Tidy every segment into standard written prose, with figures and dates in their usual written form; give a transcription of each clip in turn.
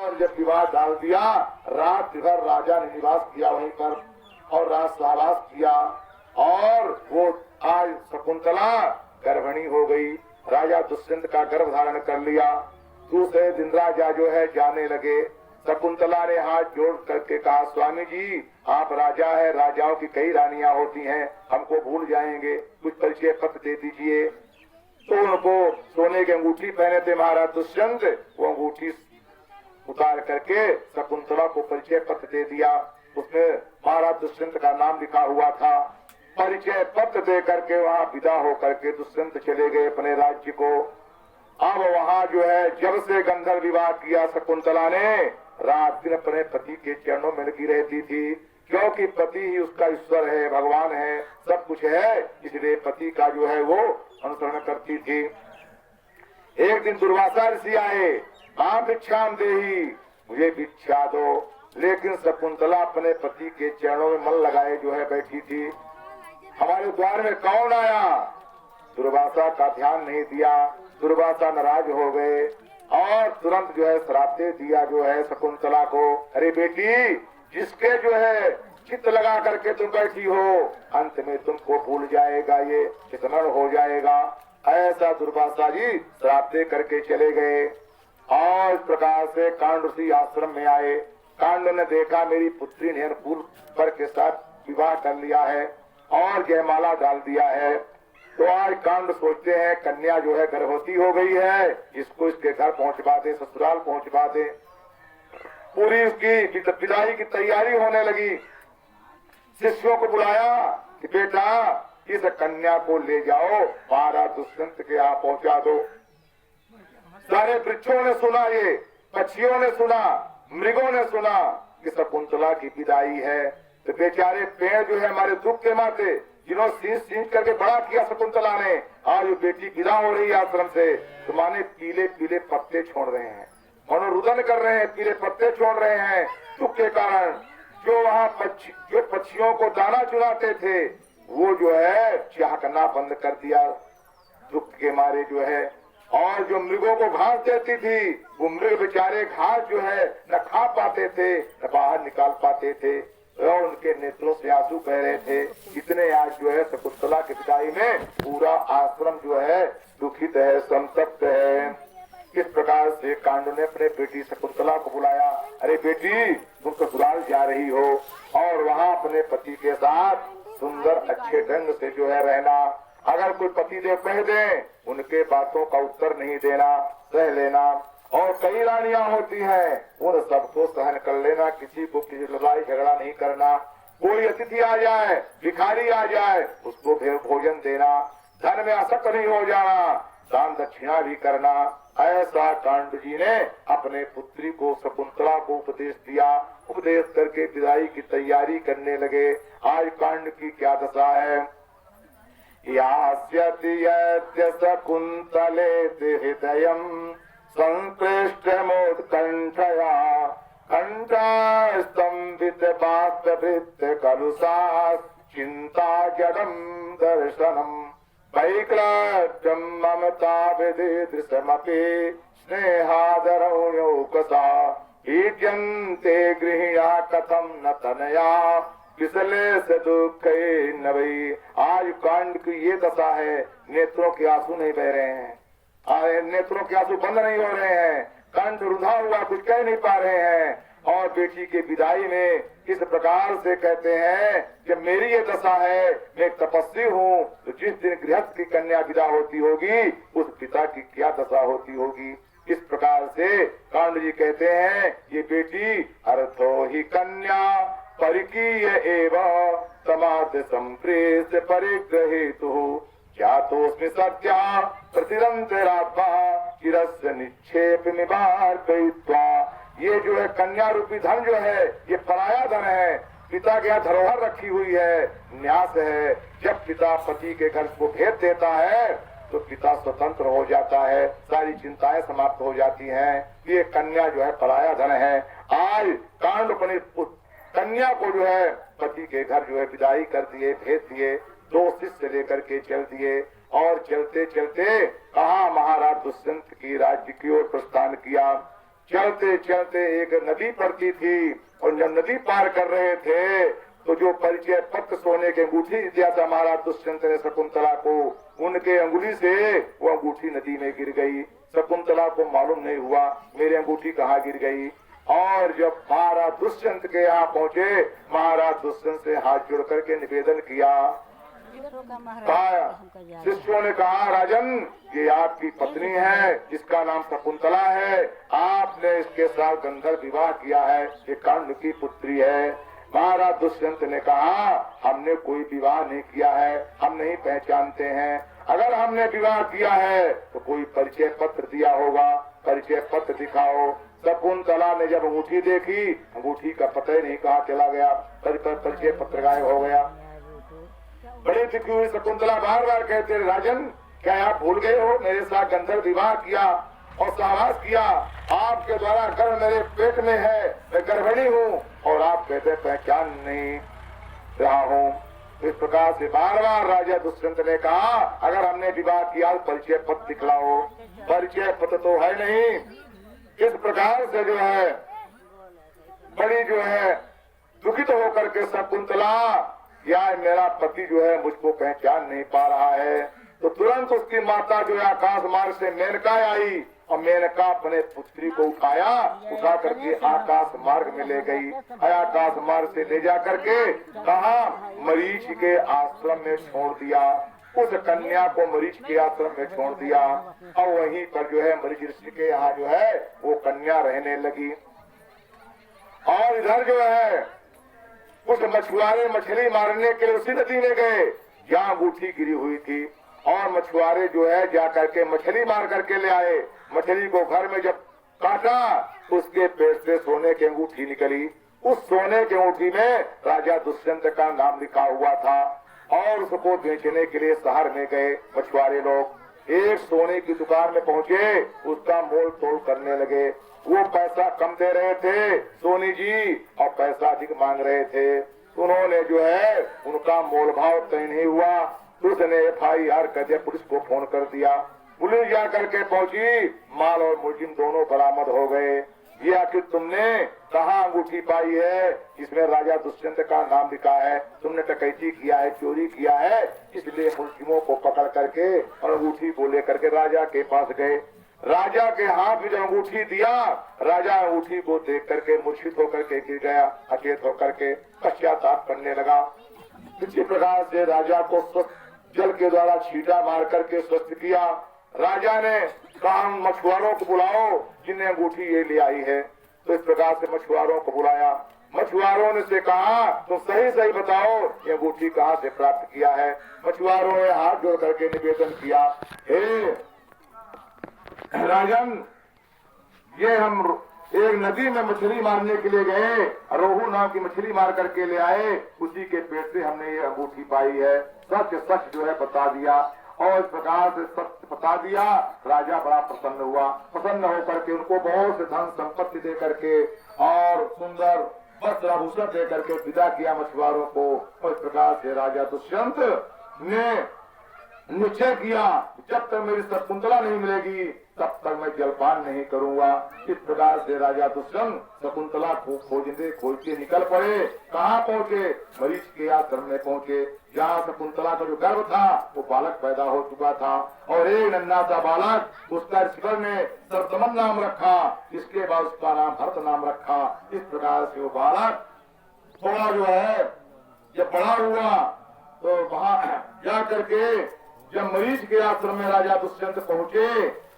और जब विवाह डाल दिया, रात भर राजा ने निवास किया वहीं पर और रात सहवास किया। और वो आज शकुंतला गर्भिणी हो गई, राजा दुष्यंत का गर्भ धारण कर लिया। दूसरे दिन राजा जो है जाने लगे। शकुंतला ने हाथ जोड़ करके कहा, स्वामी जी आप राजा है, राजाओं की कई रानियां होती हैं, हमको भूल जाएंगे, कुछ परिचय पत्र दे दीजिए। तो उनको सोने की अंगूठी पहने थे महाराज दुष्यंत, वो अंगूठी उतार करके शकुंतला को परिचय पत्र दे दिया। उसमें महाराज दुष्यंत का नाम लिखा हुआ था। परिचय पत्र दे करके वहाँ विदा होकर के दुष्यंत चले गए अपने राज्य को। अब वहाँ जो है जब से गंधर्व विवाह किया शकुंतला ने, रात दिन अपने पति के चरणों में लगी रहती थी, क्योंकि पति ही उसका ईश्वर है, भगवान है, सब कुछ है, इसलिए पति का जो है वो अनुसरण करती थी। एक दिन दुर्वासा ऋषि आए, आप भिक्षाम देही, मुझे भिक्षा दो। लेकिन शकुंतला अपने पति के चरणों में मन लगाए जो है बैठी थी। हमारे द्वार में कौन आया? दुर्वासा का ध्यान नहीं दिया। दुर्वासा नाराज हो गए और तुरंत जो है श्राप दे दिया जो है शकुंतला को, अरे बेटी जिसके जो है चित्त लगा करके तुम बैठी हो, अंत में तुमको भूल जाएगा, ये चितमन हो जाएगा। ऐसा दुर्वासा जी श्राप दे करके चले गए। और इस प्रकार से कांड ऋषि आश्रम में आए। कांड ने देखा मेरी पुत्री ने फूल पर के साथ विवाह कर लिया है और जयमाला डाल दिया है। तो आज कांड सोचते हैं कन्या जो है गर्भवती हो गई है, इसको इसके घर पहुंचवा दे, ससुराल पहुंचवा दे। पूरी उसकी विदाई की तैयारी होने लगी। शिष्यों को बुलाया कि बेटा इस कन्या को ले जाओ, महाराज दुष्यंत के यहाँ पहुंचा दो। सारे वृक्षों ने सुना, ये पक्षियों ने सुना, मृगों ने सुना कि शकुंतला की विदाई है। तो बेचारे पेड़ जो है हमारे दुख के माथे, जिन्होंने सींच सींच करके बड़ा किया शकुंतला ने, आज बेटी विदा हो रही है आश्रम से, तो माने पीले पीले पत्ते छोड़ रहे हैं, मनोरुदन कर रहे हैं, पीले पत्ते छोड़ रहे हैं दुख के कारण। जो वहाँ जो पक्षियों को दाना चुराते थे, वो जो है चहकना बंद कर दिया दुख के मारे जो है। और जो मृगों को घास देती थी, वो मृग बेचारे घास जो है न खा पाते थे, न बाहर निकाल पाते थे, और उनके नेत्रों से आंसू बह रहे थे। इतने आज जो है शकुंतला की विदाई में पूरा आश्रम जो है दुखित है, संतप्त है। किस प्रकार से कांड ने अपने बेटी शकुंतला को बुलाया, अरे बेटी तुम ससुराल जा रही हो और वहाँ अपने पति के साथ सुंदर अच्छे ढंग से जो है रहना। अगर कोई पति देव कह दे, उनके बातों का उत्तर नहीं देना, सह लेना। और कई रानियां होती हैं, उन सबको सहन कर लेना, किसी को किसी लड़ाई झगड़ा नहीं करना। कोई अतिथि आ जाए, भिखारी आ जाए, उसको भोजन देना, धन में आसक्त नहीं हो जाना, दान दक्षिणा भी करना। ऐसा कांड जी ने अपने पुत्री को शकुंतला को उपदेश दिया। उपदेश करके विदाई की तैयारी करने लगे। आज कांड की क्या दशा है? यास्यति यद्य शकुंतले हृदयम् संकृष्टमोत्कण्ठया कंठास्तंभित बाष्पवृत्त कलुषा चिंता जडम् दर्शनम् वैक्लव्यं ममता विदृशमपि स्नेहादरौकसा ईड्यन्ते गृहिण्यः कथं न तनया विसले से दुख न भई। आज कांड की ये दशा है, नेत्रों के आंसू नहीं बह रहे हैं, नेत्रों के आंसू बंद नहीं हो रहे हैं, कंठ रुधा हुआ कुछ कह नहीं पा रहे हैं। और बेटी के विदाई में इस प्रकार से कहते हैं कि मेरी ये दशा है, मैं तपस्वी हूँ, तो जिस दिन गृहस्थ की कन्या विदा होती होगी, उस पिता की क्या दशा होती होगी। इस प्रकार से कांड जी कहते हैं ये बेटी अर्थो ही कन्या परिकीय एवं समाज संप्रेष परिग्रहितु जातोस्मि सत्या प्रतिरंतरात्मा चिरस्य निक्षेप निवार कयित्वा। ये जो है कन्या रूपी धन जो है ये पराया धन है, पिता के यहाँ धरोहर रखी हुई है, न्यास है। जब पिता पति के घर को भेज देता है तो पिता स्वतंत्र हो जाता है, सारी चिंताएं समाप्त हो जाती हैं। ये कन्या जो है पराया धन है। आज कांड अपनी कन्या को जो है पति के घर जो है विदाई कर दिए, भेज दिए, 2 शिष्य लेकर के चल दिए। और चलते चलते कहा महाराज दुष्यंत की राज्य की ओर प्रस्थान किया। चलते चलते एक नदी पड़ती थी और जब नदी पार कर रहे थे तो जो परिचय पत्र सोने के अंगूठी दिया था महाराज दुष्यंत ने शकुंतला को, उनके अंगुली से वो अंगूठी नदी में गिर गई। शकुंतला को मालूम नहीं हुआ मेरी अंगूठी कहाँ गिर गई। और जब महाराज दुष्यंत के यहाँ पहुँचे, महाराज दुष्यंत से हाथ जोड़ करके निवेदन किया। शिष्यों ने कहा राजन, ये आपकी पत्नी है जिसका नाम शकुंतला है, आपने इसके साथ गंधर्व विवाह किया है, ये कर्ण की पुत्री है। महाराज दुष्यंत ने कहा हमने कोई विवाह नहीं किया है, हम नहीं पहचानते हैं। अगर हमने विवाह किया है तो कोई परिचय पत्र दिया होगा, परिचय पत्र दिखाओ। शकुंतला ने जब अंगूठी देखी, अंगूठी का पता ही नहीं कहाँ चला गया, परिचय पत्र गायब हो गया। बड़ी दुखी हुई शकुंतला बार बार कहते राजन, क्या आप भूल गए हो मेरे साथ गंधर्व विवाह किया और सहवास किया, आपके द्वारा गर्भ मेरे पेट में है, मैं गर्भिणी हूँ और आप कहते पहचान नहीं रहा हूँ। इस प्रकार से बार बार राजा दुष्यंत ने कहा अगर हमने विवाह किया परिचय पत्र दिखलाओ। परिचय पत्र तो है नहीं। इस प्रकार से जो है बड़ी जो है दुखित होकर के शकुंतला, या मेरा पति जो है मुझको पहचान नहीं पा रहा है, तो तुरंत उसकी माता जो है आकाश मार्ग से मेनका आई और मेनका अपने पुत्री को उठा करके आकाश मार्ग में ले गई। आकाश मार्ग से ले जा करके कहा मरीच के आश्रम में छोड़ दिया। उस कन्या को मरीच के आश्रम में छोड़ दिया और वहीं पर जो है मरीच ऋषि के यहाँ जो है वो कन्या रहने लगी। और इधर जो है कुछ मछुआरे मछली मारने के लिए उसी नदी में गए जहाँ अंगूठी गिरी हुई थी, और मछुआरे जो है जा करके मछली मार करके ले आए। मछली को घर में जब काटा उसके पेट से सोने की अंगूठी निकली। उस सोने की अंगूठी में राजा दुष्यंत का नाम लिखा हुआ था और उसको बेचने के लिए शहर में गए मछुआरे लोग। एक सोने की दुकान में पहुँचे, उसका मोल तोल करने लगे। वो पैसा कम दे रहे थे सोनी जी और पैसा अधिक मांग रहे थे। उन्होंने जो है उनका मोल भाव तय नहीं हुआ, उसने FIR कर दिया, पुलिस को फोन कर दिया। पुलिस जा करके पहुंची, माल और मुलजिम दोनों बरामद हो गए। ये आखिर तुमने कहाँ अंगूठी पाई है जिसमें राजा दुष्यंत का नाम लिखा है, तुमने डकैती किया है, चोरी किया है। इसलिए मुलजिमों को पकड़ करके और अंगूठी को लेकर के राजा के पास गए। राजा के हाथ में जब अंगूठी दिया, राजा अंगूठी को देख करके मूर्छित होकर के गिर गया, अचेत होकर के पश्चाताप करने लगा। इसी प्रकार से राजा को स्वस्थ जल के द्वारा छींटा मार करके स्वस्थ किया। राजा ने कहा मछुआरों को बुलाओ जिन्हें अंगूठी ये ले आई है। तो इस प्रकार से मछुआरों को बुलाया। मछुआरों ने से कहा तो सही सही बताओ ये अंगूठी कहाँ से प्राप्त किया है। मछुआरों ने हाथ जोड़ करके निवेदन किया, हे राजन, ये हम एक नदी में मछली मारने के लिए गए, रोहू नाम की मछली मार करके ले आए, उसी के पेट से हमने ये अंगूठी पाई है। सच सच जो है बता दिया और इस प्रकार से सत्य बता दिया। राजा बड़ा प्रसन्न हुआ। प्रसन्न होकर के उनको बहुत से धन संपत्ति दे करके और सुंदर वस्त्र आभूषण दे करके विदा किया मछुआरों को। और इस प्रकार से राजा दुष्यंत ने निश्चय किया जब तक मेरी शकुंतला नहीं मिलेगी तब तक मैं जलपान नहीं करूंगा। इस प्रकार से राजा दुष्यंत शकुंतला को खोजते निकल पड़े। कहाँ पहुँचे? मरीच के आश्रम में पहुँचे, जहाँ शकुंतला का जो गर्भ था वो बालक पैदा हो चुका था और एक नन्हा सा बालक, उसका ऋषिवर ने सरतमन नाम रखा, इसके बाद उसका नाम भरत नाम रखा। इस प्रकार से वो बालक थोड़ा जो है जब बड़ा हुआ तो वहाँ जा करके जब मरीच के आश्रम में राजा दुष्यंत पहुँचे,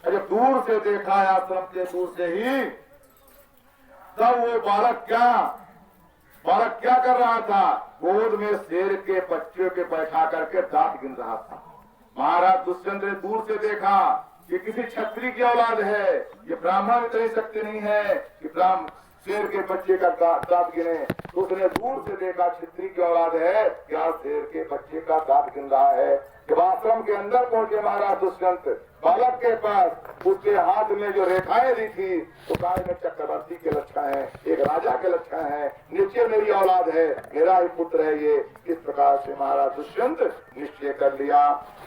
जब दूर से देखा आश्रम के दूर से ही, तब वो बालक क्या कर रहा था? गोद में शेर के बच्चे के बैठा करके दांत गिन रहा था। महाराज दुष्यंत ने दूर से देखा कि किसी क्षत्रिय की औलाद है, ये ब्राह्मण इतनी शक्ति नहीं है कि ब्राह्मण शेर के बच्चे का दांत गिने। तो उसने दूर से देखा क्षत्रिय की औलाद है, क्या शेर के बच्चे का दांत गिन रहा है। जब आश्रम के अंदर पहुंचे महाराज दुष्यंत, बालक के पास उसके हाथ में जो रेखाएं दी थी तो गाय में चक्रवर्ती के लक्षण है, एक राजा के लक्षण लड़का है, निश्चय मेरी औलाद है, मेरा ही पुत्र है ये। इस प्रकार से महाराज दुष्यंत निश्चय कर लिया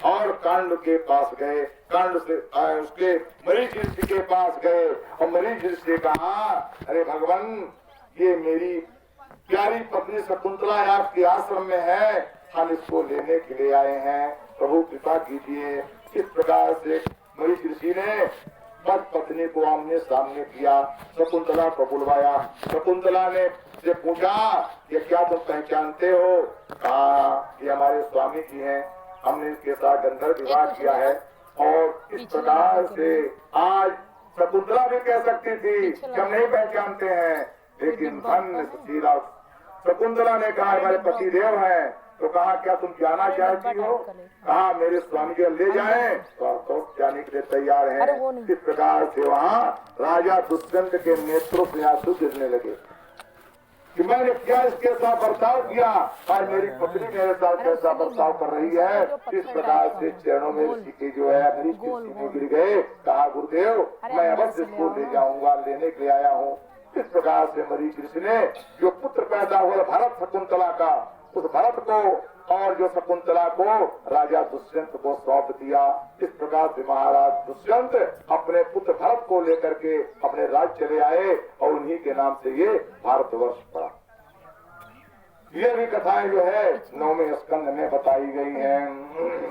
और कांड के पास गए। कांड से उसके मरीच ऋषि के पास गए और मरीच ऋषि से कहा, अरे भगवान, ये मेरी प्यारी पत्नी शकुंतला आपके आश्रम में है, हम इसको लेने के लिए आए हैं, प्रभु कृपा कीजिए। इस प्रकार से मरीच ऋषि ने पत्नी को आमने सामने किया, शकुंतला को बुलवाया। शकुंतला ने से पूछा, ये क्या तुम पहचानते हो? कहा, ये हमारे स्वामी जी हैं, हमने इनके साथ गंधर्व विवाह किया है। और इस प्रकार से आज शकुंतला भी कह सकती थी कि हम नहीं पहचानते हैं, लेकिन धन्य सुशीला शकुंतला ने कहा, हमारे पति देव हैं। तो कहा, क्या तुम जाना चाहती हो? कहा, मेरे स्वामी जी ले जाएं, तो जाने के लिए तैयार हैं। इस प्रकार से वहाँ राजा दुष्यंत के नेत्रों से आंसू गिरने लगे कि मैंने क्या इसके साथ बर्ताव किया, आज मेरी पत्नी मेरे साथ कैसा बर्ताव कर रही है। इस प्रकार से चरणों में ऋषि के जो है अपनी में गिर गए। कहा, गुरुदेव, मैं अवश्य इसको ले जाऊंगा, लेने के लिए आया हूँ। इस प्रकार से मरीच ऋषि ने जो पुत्र पैदा हुआ भरत शकुंतला का, उस भरत को और जो शकुंतला को राजा दुष्यंत को सौंप दिया। इस प्रकार से महाराज दुष्यंत अपने पुत्र भरत को लेकर के अपने राज्य चले आए और उन्हीं के नाम से ये भारतवर्ष पड़ा। ये भी कथाएं जो है 9वें स्कंद में बताई गई हैं।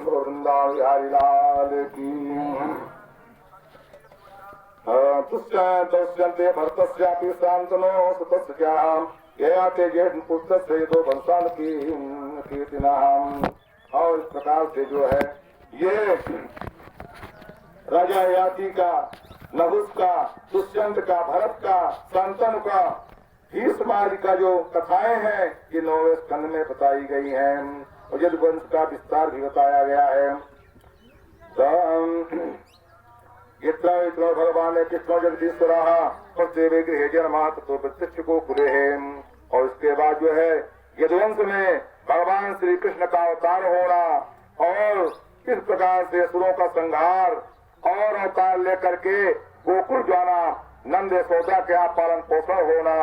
वृंदावन बिहारी लाल की। दुष्यंते भरतस्यापि शांतनो सुतस्याम ययाते जेठ पुत्र से दो वंशान की कीर्तिनाम। और इस प्रकार से जो है ये राजा ययाति का, नहुष का, दुष्यंत का, भरत का, शांतनु का, भीष्म आदि का जो कथाएं हैं ये 9वें स्कंद में बताई गई हैं। और यदुवंश का विस्तार भी बताया गया है। इतना भगवान ने कृष्ण जगदीश्वर देवे गृह जन्मा तो प्रत्यक्ष को खुले हैं। और इसके बाद जो है यदुवंश में भगवान श्री कृष्ण का अवतार होना और इस प्रकार से असुरों का संहार और अवतार लेकर के गोकुल जाना, नंद यशोदा के यहाँ पालन पोषण होना,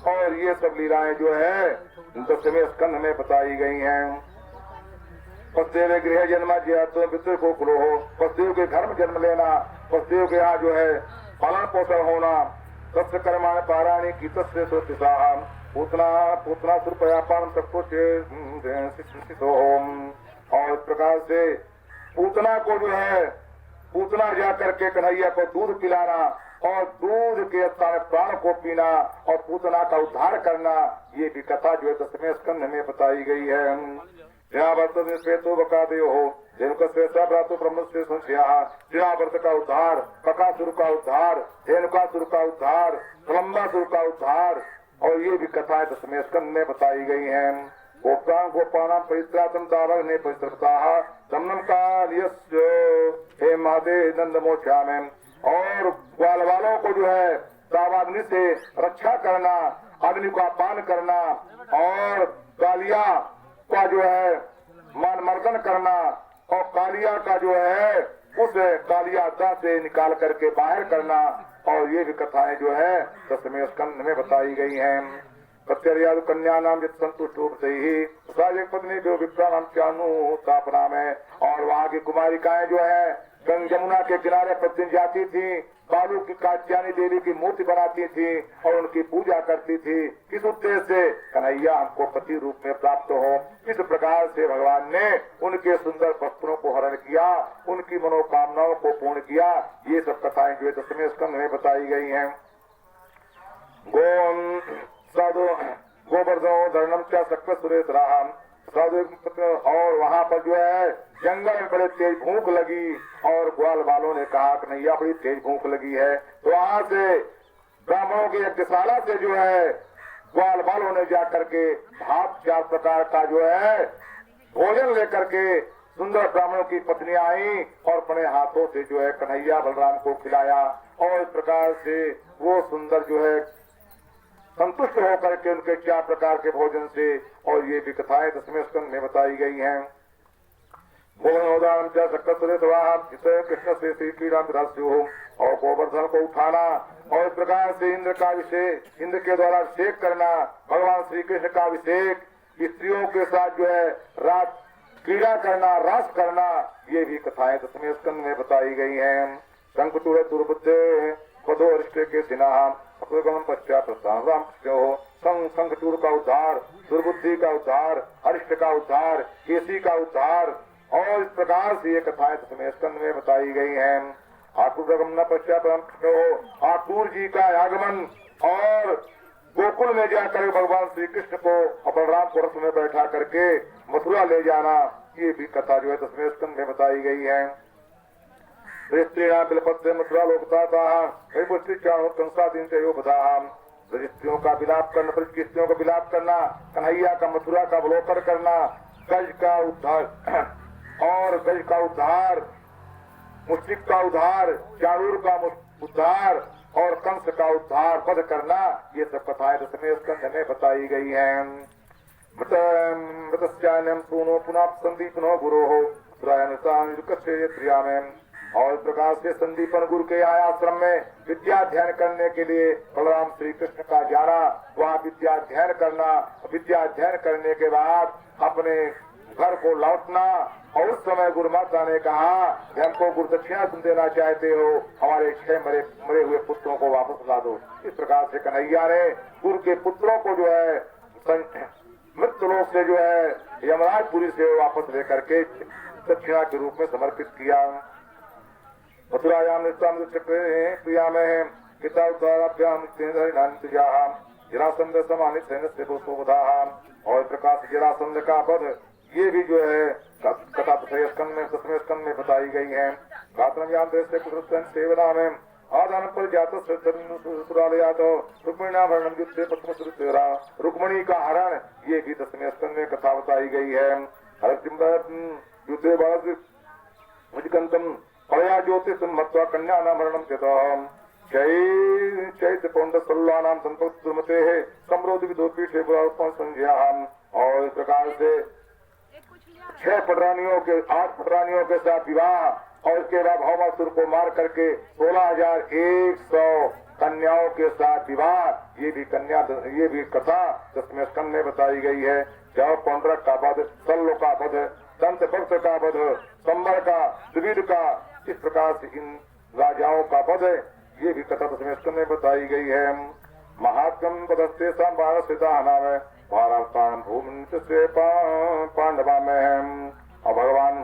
और ये सब लीलाएं जो है 10वें स्कंद में बताई गई हैं। वसुदेव गृह जन्मा जिया तो पितृ को खुलो हो, वसुदेव के घर में जन्म लेना, वसुदेव के यहाँ जो है पालन पोषण होना, सत्य कर्माण पाराणी की तस्वीर पूतना सुरपया पालन सब कुछ हो। और इस प्रकार से पूतना को जो है, पूतना जा करके कन्हैया को दूध पिलाना और दूध के स्थान प्राण को पीना और पूतना का उद्धार करना, ये भी कथा जो है 10वें स्कंद में बताई गई है। श्वेतो बकादे हो जिनका श्वेता प्राप्त ब्रह्म से संशयावर्त का उद्धार, बकासुर का उद्धार, धेनुकासुर का उद्धार, प्रलम्बासुर का उद्धार, और ये भी कथाएं 10वें स्कंद में बताई गई हैं। गोपानाम परित्रातम दावक ने परित्रता दमनम कालियस्य हे मादे नंद मोक्षा में। और ग्वाल वालों को जो है दावाग्नि से रक्षा करना, अग्नि का पान करना और कालिया का जो है मान मर्दन करना और कालिया का जो है उस कालिया दह से निकाल करके बाहर करना, और ये भी कथाएं जो है 10वें स्कंद में बताई गई हैं। प्रत्यर्यादु कन्या नाम जित संतुष्ट रूप से ही पत्नी जो विप्रा नाम चानु स्थापना में। और वहाँ की कुमारिकाएं जो है गंग यमुना के किनारे प्रतिदिन जाती थी, बालू की कात्यायनी देवी की मूर्ति बनाती थी और उनकी पूजा करती थी। किस उद्देश्य से? कन्हैया हमको पति रूप में प्राप्त हो। इस प्रकार से भगवान ने उनके सुंदर वस्त्रों को हरण किया, उनकी मनोकामनाओं को पूर्ण किया। ये सब कथाएं जो 10वें स्कंद में बताई गई हैं। साधु गोवर्धन धर्णम क्या सक्र सुरेश राम साधु। और वहाँ पर जो है जंगल में बड़े तेज भूख लगी और ग्वाल वालों ने कहा कि नहीं, बड़ी तेज भूख लगी है। तो वहाँ से ब्राह्मणों की यज्ञशाला से जो है ग्वाल वालों ने जाकर के भात 4 प्रकार का जो है भोजन लेकर के सुंदर ब्राह्मणों की पत्नियां आई और अपने हाथों से जो है कन्हैया बलराम को खिलाया। और इस प्रकार से वो सुंदर जो है संतुष्ट होकर के उनके 4 प्रकार के भोजन से। और ये भी कथाएं 10वें स्कंद में बताई गई हैं। कृष्ण से श्री क्रीड़ा हो और गोवर्धन को उठाना और इस प्रकार से इंद्र का अभिषेक, इंद्र के द्वारा अभिषेक करना, भगवान श्री कृष्ण का अभिषेक, स्त्रियों के साथ जो है रात क्रीड़ा करना, रास करना, ये भी कथाएं 10वें स्कंद में बताई गई हैं। शंखचूड़ दुर्बुद्धे पदो अरिष्ट के सिन्हा पश्चात शंखचूड़ का उद्धार, दुर्बुद्धि का उद्धार, अरिष्ट का उद्धार, केसी का उद्धार, और इस प्रकार से ये कथाएं 10वें स्कंद में बताई गई हैं। आकुर पश्चात आकुर जी का आगमन और गोकुल में जाकर भगवान श्री कृष्ण को बलराम को रथ में बैठा करके मथुरा ले जाना, ये भी कथा जो है 10वें स्कंद में बताई गई है। स्त्रियों मथुरा लोकता स्त्रियों का विलाप करना, स्त्रियों का विलाप करना, कन्हैया का मथुरा का अवलोकन करना, गज का उद्धार और गज का उद्धार, मुश्रिक का उद्धार, चाणूर का उद्धार और कंस का उद्धार पद करना, ये सब कथाएं 10वें स्कंध में बताई गई हैं। मृतस्यान्यम सूनो पुनः संदीपनो गुरो हो में, और इस प्रकार से संदीपन गुरु के आश्रम में विद्या अध्ययन करने के लिए बलराम श्री कृष्ण का जाना, वहाँ विद्या अध्ययन करना, विद्या अध्ययन करने के बाद अपने घर को लौटना, और उस समय गुरु माता ने कहा कि हमको गुरु दक्षिणा तुम देना चाहते हो, हमारे 6 मरे हुए पुत्रों को वापस ला दो। इस प्रकार से कन्हैया ने गुरु के पुत्रों को जो है मृत्यु लोक से जो है यमराजपुरी से वापस लेकर के दक्षिणा के रूप में समर्पित किया। मथुरायाम प्रिया में पिता उत्तराभ्याम जरासंध समानित से और प्रकाश जरासंध का पद, ये भी जो है कथा 10वें स्कंद में बताई गई है। सेवना में आदान पर जात रुक्मणी का हरण, ये भी 10वें स्कंद में कथा बताई गई है। पया ज्योतिष मत्वा कन्या नाम मरणम चैत पौंड सल्लानाम संपत्ति है समरोध विदोपीठे संज्ञा। और इस प्रकार से 8 पटरानियों के साथ विवाह, और इसके बाद भौमासुर को मार करके 16,100 कन्याओं के साथ विवाह, ये भी कथा 10वें स्कंद में बताई गई है। जब पौंड्रक का वध, सल्लो का वध, दंत भक्त का वध, संबर का, द्विविध का, इस प्रकार से इन राजाओं का वध, ये भी कथा 10वें स्कंद में बताई गई है। महात्म पदस्ते भूमि से पांडवा में है। और भगवान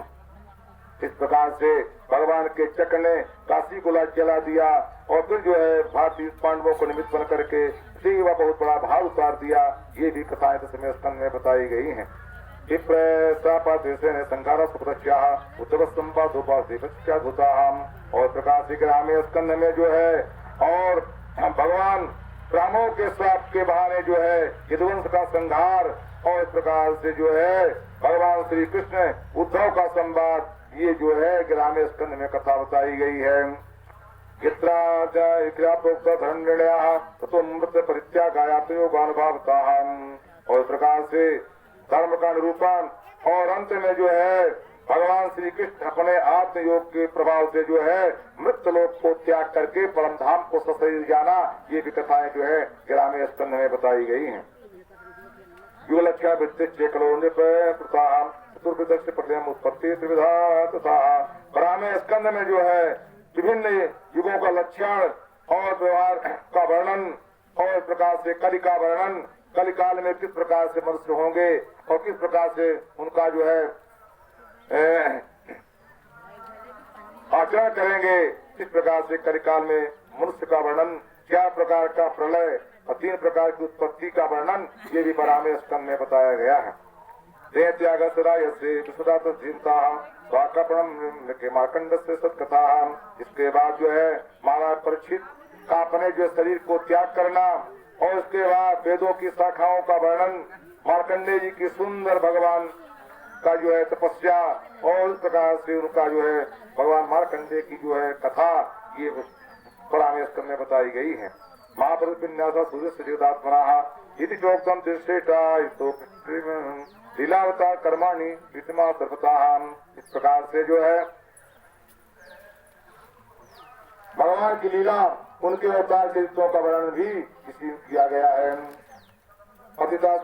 इस प्रकार से भगवान के चक्र ने काशी को जला दिया, और फिर जो है भारतीय पांडवों को निमित्त बन करके सेवा बहुत बड़ा भाव उतार दिया, ये भी कथाएं 10वें स्कंद में बताई गई हैं। और प्रकाश के स्कंद में जो है, और भगवान ब्राह्मणों के श्राप के बहाने जो है यदुवंश का संहार, और इस प्रकार से जो है भगवान श्री कृष्ण उद्धव का संवाद, ये जो है 11वें स्कंद में कथा बताई गई है। और इस प्रकार से धर्म का निरूपण, और अंत में जो है भगवान श्री कृष्ण अपने आत्म योग के प्रभाव से जो है मृत्यु लोक को त्याग करके परम धाम को सशरीर जाना, ये भी कथाएं जो है 11वें स्कंद में बताई गई हैं। उत्पत्ति त्रिविधा तथा 12वें स्कंद में जो है विभिन्न युगों का लक्षण और व्यवहार का वर्णन, और प्रकार से कलि का वर्णन, कलिकाल में किस प्रकार से मनुष्य होंगे और किस प्रकार से उनका जो है आचरण करेंगे, इस प्रकार से कलिकाल में मनुष्य का वर्णन, 4 प्रकार का प्रलय और 3 प्रकार की उत्पत्ति का वर्णन, ये भी 12वें स्कंद में बताया गया है। त्याग के मार्कंड से सत्कथा। इसके बाद जो है महाराज परीक्षित का अपने जो शरीर को त्याग करना, और उसके बाद वेदों की शाखाओं का वर्णन, मार्कंडेय जी की सुंदर भगवान का जो है तपस्या, और इस प्रकार से उनका जो है भगवान मार्कंडेय की जो है कथा, ये 12वें स्कंद में बताई गई है। महापुरुष विन्यासा सूर्य से जगदात्मना इति चोक्तम लीलावतार कर्माणि विषमा सर्वता। इस प्रकार से जो है भगवान की लीला, उनके अवतार चरित्रों का वर्णन भी इसी किया गया है। पतिता